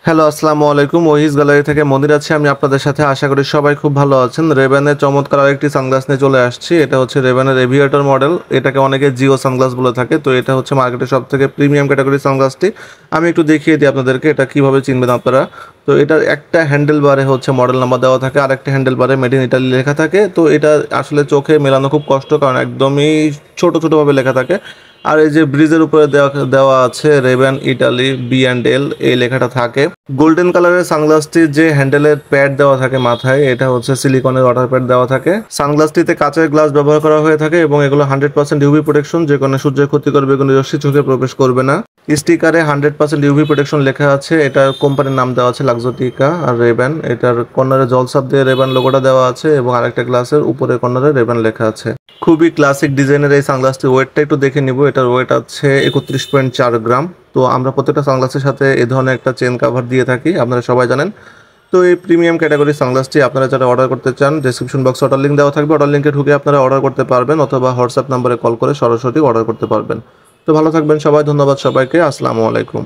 Hello, আসসালামু আলাইকুম। ওহিস gallery থেকে মনির আছি আমি আপনাদের সাথে। আশা করি সবাই খুব ভালো আছেন। রেবেনের চমৎকার আরেকটি সানগ্লাস নিয়ে চলে আসছি। এটা হচ্ছে রেবেনের এভিয়েটর মডেল। এটাকে অনেকে জিও সানগ্লাস বলে থাকে। তো এটা হচ্ছে মার্কেটের সবথেকে প্রিমিয়াম ক্যাটাগরির সানগ্লাসটি। আমি একটু দেখিয়ে দিই আপনাদেরকে এটা কিভাবে চিনবেন আপনারা। তো এটার একটা হ্যান্ডেল বারে হচ্ছে মডেল নাম্বার দেওয়া থাকে, আরেকটা হ্যান্ডেল বারে মেড ইন ইটালি লেখা থাকে। তো এটা আসলে চোখে মেলানো খুব কষ্ট, কারণ একদমই ছোট ছোটভাবে লেখা থাকে। আর এই যে ব্রিজের উপরে দেওয়া দেওয়া আছে রেবেন ইটালি B&L এই লেখাটা থাকে। গোল্ডেন কালারের সানগ্লাসটির যে হ্যান্ডেলের প্যাড দেওয়া থাকে মাথায়, এটা হচ্ছে সিলিকনের ওয়াটার প্যাড দেওয়া থাকে। সানগ্লাসটিতে কাঁচের গ্লাস ব্যবহার করা হয়ে থাকে এবং এগুলো 100% ইউভি প্রোটেকশন, যে কোনো সূর্যের ক্ষতিকর বেগুনি রশ্মি চোখে প্রবেশ করবে না। স্টিকারে 100% ইউভি প্রোটেকশন লেখা আছে। এটার কোম্পানির নাম দেওয়া আছে লাক্সোটিকা আর রেবেন। এটার কর্নারে জলসাপ দিয়ে রেবেন লোগোটা দেওয়া আছে এবং আরেকটা গ্লাসের উপরের কর্নারে রেবেন লেখা আছে। খুবই ক্লাসিক ডিজাইনের এই সানগ্লাসটির ওয়েটটা একটু দেখে নিব। এটার ওয়েট আছে 31.4 গ্রাম। তো আমরা প্রত্যেকটা সানগ্লাসের সাথে এই ধরনের একটা চেন কাভার দিয়ে থাকি, আপনারা সবাই জানেন। তো এই প্রিমিয়াম ক্যাটাগরির সানগ্লাসটি আপনারা যারা অর্ডার করতে চান, ডেসক্রিপশন বক্সে অর্ডার লিঙ্ক দেওয়া থাকবে। অর্ডার লিঙ্কে ঢুকে আপনারা অর্ডার করতে পারবেন অথবা হোয়াটসঅ্যাপ নাম্বারে কল করে সরাসরি অর্ডার করতে পারবেন। তো ভালো থাকবেন সবাই। ধন্যবাদ সবাইকে। আসসালামু আলাইকুম।